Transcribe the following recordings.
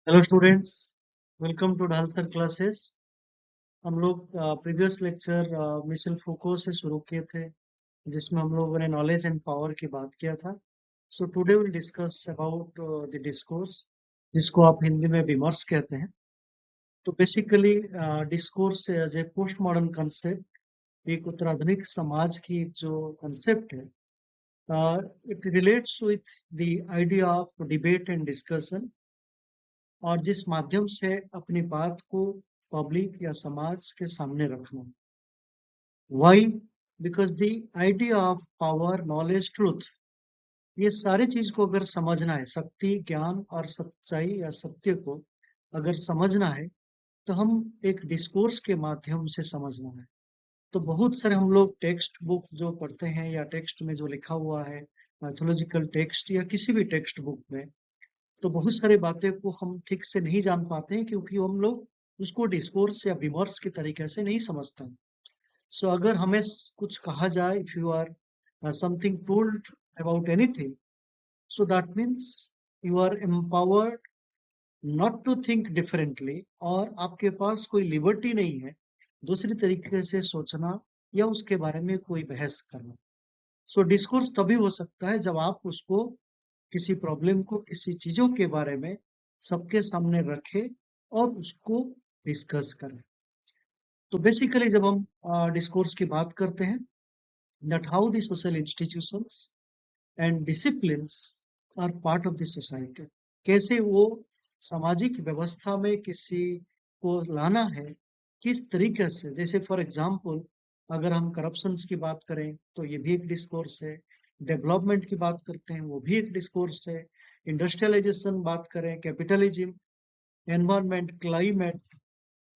Hello students, welcome to Dhalsar classes. हम लोग previous lecture Michel Foucault से शुरू किए थे, जिसमें हम लोगों ने नॉलेज एंड पावर की बात किया था। So today will discuss about the discourse, जिसको आप हिंदी में विमर्श कहते हैं। तो basically discourse as a post modern concept, एक उत्तराधुनिक समाज की जो कंसेप्ट है, it relates with the idea of debate and discussion, और जिस माध्यम से अपनी बात को पब्लिक या समाज के सामने रखना। Why? Because the idea of power, knowledge, truth, ये सारी चीज को अगर समझना है, शक्ति, ज्ञान और सच्चाई या सत्य को अगर समझना है, तो हम एक डिस्कोर्स के माध्यम से समझना है। तो बहुत सारे हम लोग टेक्स्ट बुक जो पढ़ते हैं या टेक्स्ट में जो लिखा हुआ है, मैथोलॉजिकल टेक्स्ट या किसी भी टेक्स्ट बुक में, तो बहुत सारी बातें को हम ठीक से नहीं जान पाते हैं, क्योंकि हम लोग उसको डिस्कोर्स या विमर्श के तरीके से नहीं समझते हैं। सो अगर हमें कुछ कहा जाए, if you are something told about anything, so that means you are empowered not to think differently, और आपके पास कोई लिबर्टी नहीं है दूसरी तरीके से सोचना या उसके बारे में कोई बहस करना। सो डिस्कोर्स तभी हो सकता है जब आप उसको, किसी प्रॉब्लम को, किसी चीजों के बारे में सबके सामने रखें और उसको डिस्कस करें। तो बेसिकली जब हम डिस्कोर्स की बात करते हैं, that how the social institutions and disciplines are part of the society, कैसे वो सामाजिक व्यवस्था में किसी को लाना है, किस तरीके से। जैसे फॉर एग्जांपल, अगर हम करप्शंस की बात करें तो ये भी एक डिस्कोर्स है। डेवलपमेंट की बात करते हैं, वो भी एक डिस्कोर्स है। इंडस्ट्रियलाइजेशन बात करें, capitalism, environment, climate,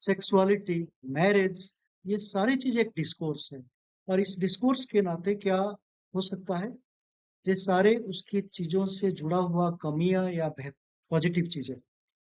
sexuality, marriage, ये सारी चीज एक डिस्कोर्स है। और इस डिस्कोर्स के नाते क्या हो सकता है, ये सारे उसकी चीजों से जुड़ा हुआ कमियां या पॉजिटिव चीजें,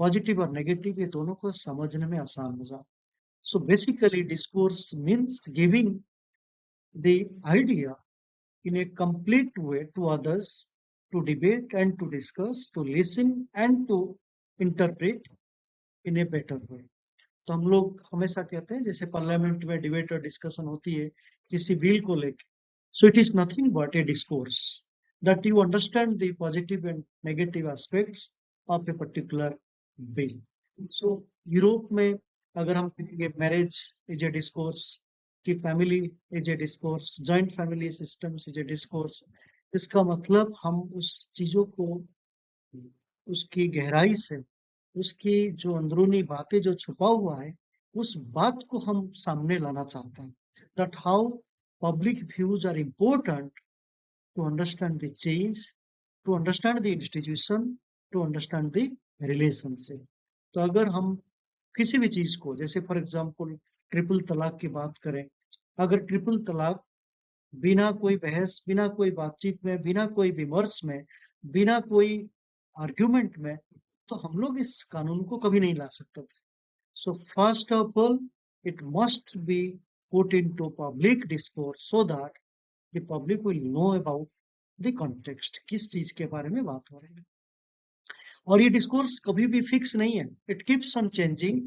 पॉजिटिव और नेगेटिव, ये दोनों को समझने में आसान हो जाए। So basically discourse means giving the idea in a complete way to others, to debate and to discuss, to listen and to interpret in a better way. तो हम लोग हमेशा कहते हैं, जैसे पार्लियामेंट में डिबेट और डिस्कशन होती है किसी बिल को लेकर, so it is nothing but A discourse that you understand the positive and negative aspects of a particular bill. So Europe में अगर हम कहेंगे, मैरिज इज ए डिस्कोर्स, की family is a discourse, joint family systems is a discourse. इसका मतलब हम उस चीजों को उसकी गहराई से, उसकी जो अंदरूनी बातें जो छुपा हुआ है, उस बात को हम सामने लाना चाहते हैं। That how public views are important to understand the change, to understand the institution, to understand the relationship. तो अगर हम किसी भी चीज को, जैसे फॉर एग्जाम्पल ट्रिपल तलाक की बात करें, अगर ट्रिपल तलाक बिना कोई बहस, बिना कोई बातचीत में, बिना कोई विमर्श में, बिना कोई आर्ग्यूमेंट में, तो हम लोग इस कानून को कभी नहीं ला सकते थे। So first of all it must be put into public discourse so that the public will know about the context, किस चीज के बारे में बात हो रही है। और ये डिस्कोर्स कभी भी फिक्स नहीं है, it keeps on changing.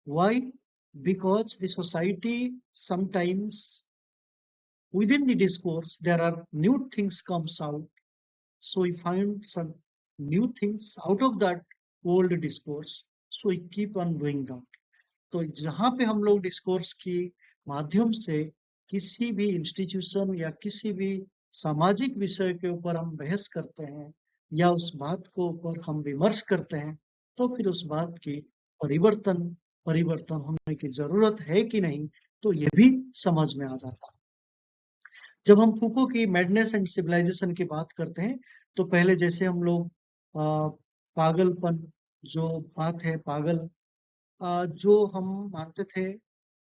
Why? Because the society sometimes, within the discourse there are new things comes out, so we find some new things out of that old discourse, so we keep on doing that. तो जहाँ पे हम लोग discourse की माध्यम से किसी भी इंस्टीट्यूशन या किसी भी सामाजिक विषय के ऊपर हम बहस करते हैं या उस बात को ऊपर हम विमर्श करते हैं, तो फिर उस बात की परिवर्तन परिवर्तन होने की जरूरत है कि नहीं, तो ये भी समझ में आ जाता है। जब हम फूको की मैडनेस एंड सिविलाइजेशन की बात करते हैं, तो पहले जैसे हम लोग पागलपन, जो बात है पागल, जो हम मानते थे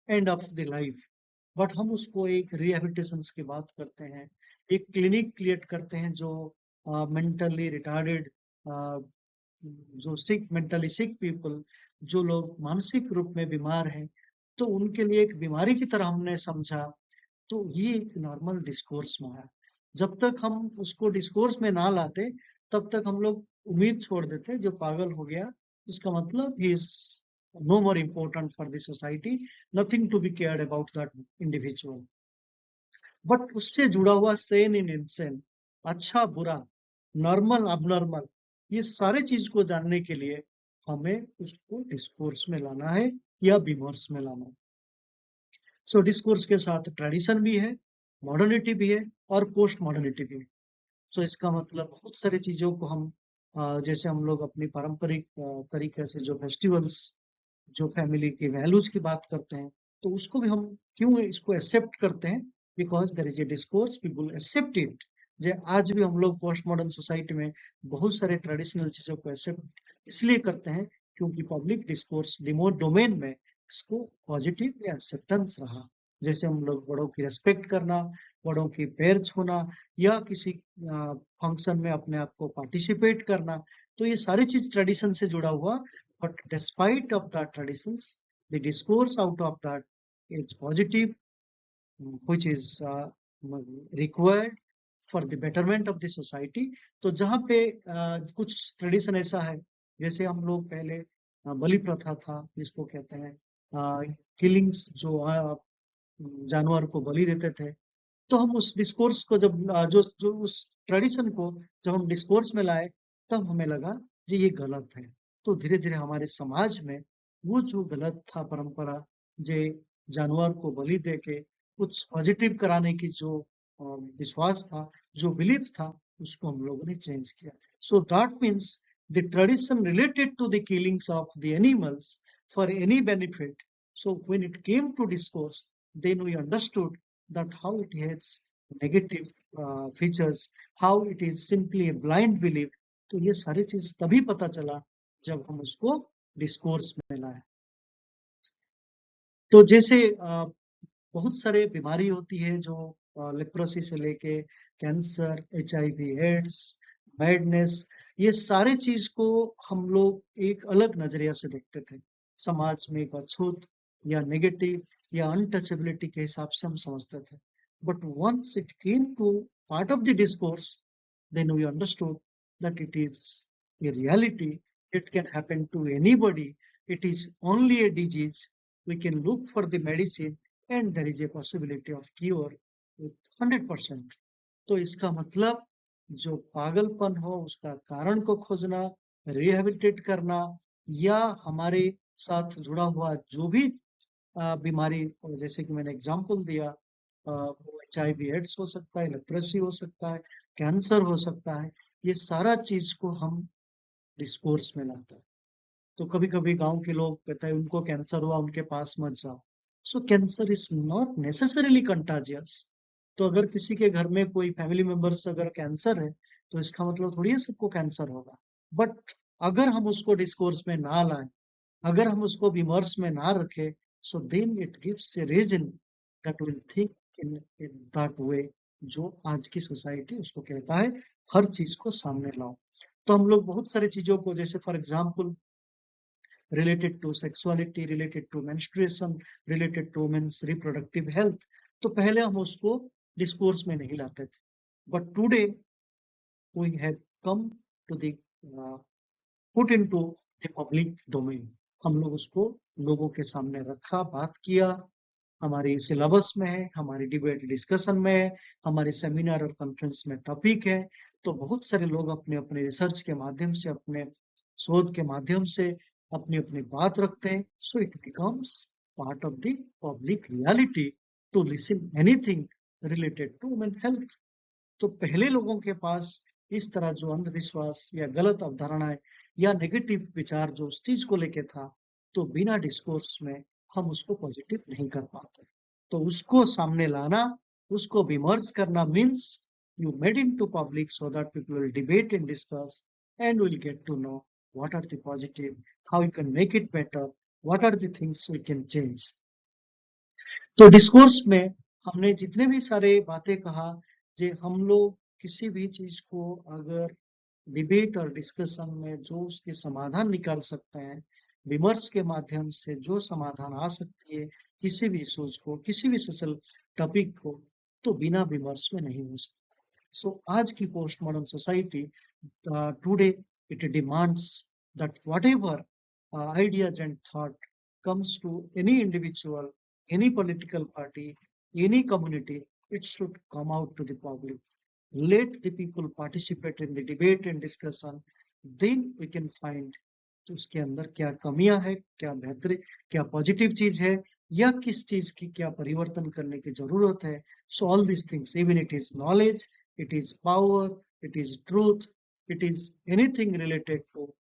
end of the life, but हम उसको एक रिहेबिलिटेशन की बात करते हैं, एक क्लिनिक क्रिएट करते हैं जो मेंटली रिटार्डेड, जो सिक, मेंटली सिक पीपल, जो लोग मानसिक रूप में बीमार हैं, तो उनके लिए एक बीमारी की तरह हमने समझा। तो ये एक नॉर्मल डिस्कोर्स में आया। जब तक हम उसको डिस्कोर्स में ना लाते, तब तक हम लोग उम्मीद छोड़ देते, जो पागल हो गया इसका मतलब he is no more important for the society, nothing to be cared about that individual. But उससे जुड़ा हुआ सेन इन इनसेन, अच्छा बुरा, नॉर्मल अबनॉर्मल, ये सारे चीज को जानने के लिए हमें उसको डिस्कोर्स में लाना है या विमर्श में लाना है. सो डिस्कोर्स के साथ ट्रेडिशन भी है, मॉडर्निटी भी है और पोस्ट मॉडर्निटी भी है. सो इसका मतलब बहुत सारी चीजों को हम जैसे हम लोग अपनी पारंपरिक तरीके से जो फेस्टिवल्स, जो फैमिली की वैल्यूज की बात करते हैं, तो उसको भी हम क्यों इसको एक्सेप्ट करते हैं, because there is a discourse, people accept it. जे आज भी हम लोग पोस्ट मॉडर्न सोसाइटी में बहुत सारे ट्रेडिशनल चीजों को एक्सेप्ट इसलिए करते हैं क्योंकि पब्लिक डिस्कोर्स रिमोट डोमेन में इसको पॉजिटिव या एक्सेप्टेंस रहा. जैसे हम लोग बड़ों की रेस्पेक्ट करना, बड़ों की पैर छूना या किसी फंक्शन में अपने आप को पार्टिसिपेट करना, तो ये सारी चीज ट्रेडिशन से जुड़ा हुआ. But despite of the traditions, the discourse out of that is positive, which is required for the betterment of the society. तो जहाँ पे कुछ ट्रेडिशन ऐसा है, जैसे हम लोग पहले बलि प्रथा था जिसको कहते हैं किलिंग्स, जो जानवर को बलि देते थे, तो हम उस डिस्कोर्स को जब जो जो उस ट्रेडिशन को जब हम डिस्कोर्स में लाए, तब हमें लगा कि ये गलत है. तो धीरे धीरे हमारे समाज में वो जो गलत था परंपरा, जे जानवर को बलि दे के कुछ पॉजिटिव कराने की जो विश्वास था, जो बिलीफ था, उसको हम लोगों ने चेंज किया. So that means the tradition related to the killings of the animals for any benefit. So when it came to discourse, then we understood that how it has negative features, how it is simply a blind belief. तो ये सारी चीज तभी पता चला जब हम उसको डिस्कोर्स में लाए. तो जैसे बहुत सारे बीमारी होती है जो लेप्रोसी से लेके कैंसर, HIV, एड्स, मैडनेस, ये सारे चीज को हम लोग एक अलग नजरिया से देखते थे. समाज में एक अछूत या नेगेटिव या अनटचेबिलिटी के हिसाब से हम समझते थे. But once it came to part of the discourse, then we understood that it is a reality. It can happen to anybody. It is only a disease. We can look for the medicine and there is a possibility of cure with 100%. तो इसका मतलब जो पागलपन हो उसका कारण को खोजना, रिहेबिलिटेट करना, या हमारे साथ जुड़ा हुआ जो भी बीमारी, जैसे कि मैंने एग्जांपल दिया, वो HIV एड्स हो सकता है, लेप्रेसी हो सकता है, कैंसर हो सकता है, ये सारा चीज को हम डिस्कोर्स में लाते हैं. तो कभी कभी गांव के लोग कहते हैं उनको कैंसर हुआ, उनके पास मत जाओ. सो cancer is not necessarily contagious. तो अगर किसी के घर में कोई फैमिली मेंबर्स अगर कैंसर है, तो इसका मतलब थोड़ी है सबको कैंसर होगा. बट अगर हम उसको डिस्कोर्स में ना लाए, अगर हम उसको विमर्श में ना रखें, so then it gives a reason that will think in that way, जो आज की सोसाइटी उसको कहता है हर चीज को सामने लाओ. तो हम लोग बहुत सारी चीजों को, जैसे for example related to sexuality, related to menstruation, related to women's reproductive health, तो पहले हम उसको डिस्कोर्स में नहीं लाते थे. But today we have come to the put into the public domain. हम लोग उसको लोगों के सामने रखा, बात किया, हमारी सिलेबस में है, हमारी डिबेट डिस्कशन में है, हमारे सेमिनार और कॉन्फ्रेंस में टॉपिक है. तो बहुत सारे लोग अपने अपने रिसर्च के माध्यम से, अपने शोध के माध्यम से अपनी अपनी बात रखते हैं. So it becomes part of the public reality to listen anything related to women health. तो पहले लोगों के पास इस तरह जो अंधविश्वास या गलत अवधारणाएं या नेगेटिव विचार जो उस चीज को लेके था, तो बिना डिस्कोर्स में हम उसको पॉजिटिव नहीं कर पाते. तो उसको सामने लाना, उसको विमर्श करना means you made into public so that people will debate and discuss and will get to know what are the positive, how you can make it better, what are the things we can change. तो discourse में हमने जितने भी सारे बातें कहा, जे हम लोग किसी भी चीज को अगर डिबेट और डिस्कशन में जो उसके समाधान निकाल सकते हैं, विमर्श के माध्यम से जो समाधान आ सकती है किसी भी सोच को, किसी भी सोशल टॉपिक को, तो बिना विमर्श में नहीं हो सकता. सो आज की post modern society today it demands that whatever ideas and thought comes to any individual, any political party, any community, it should come out to the public. Let the people participate in the debate and discussion. Then we can find उसके अंदर क्या कमियां है, क्या बेहतरी, क्या positive चीज है, या किस चीज की क्या परिवर्तन करने की जरूरत है. So all these things, even it is knowledge, it is power, it is truth, it is anything related to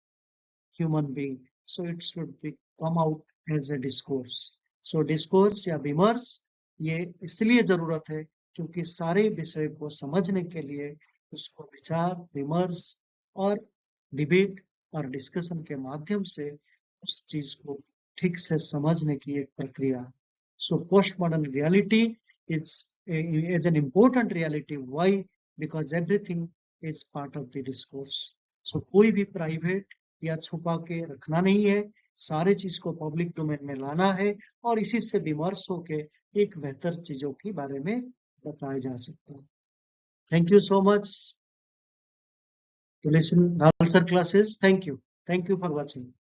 human being. So it should be come out as a discourse. So discourse या विमर्श ये इसलिए जरूरत है क्योंकि सारे विषय को समझने के लिए उसको विचार, विमर्श और डिबेट और डिस्कशन के माध्यम से उस चीज को ठीक से समझने की एक प्रक्रिया. So postmodern reality is an important reality. Why? Because everything is part of the discourse. So कोई भी प्राइवेट या छुपा के रखना नहीं है, सारे चीज को पब्लिक डोमेन में लाना है और इसी से विमर्श होके एक बेहतर चीजों के बारे में बताया जा सकता है. Thank you so much to listen Nalsar classes. Thank you for watching.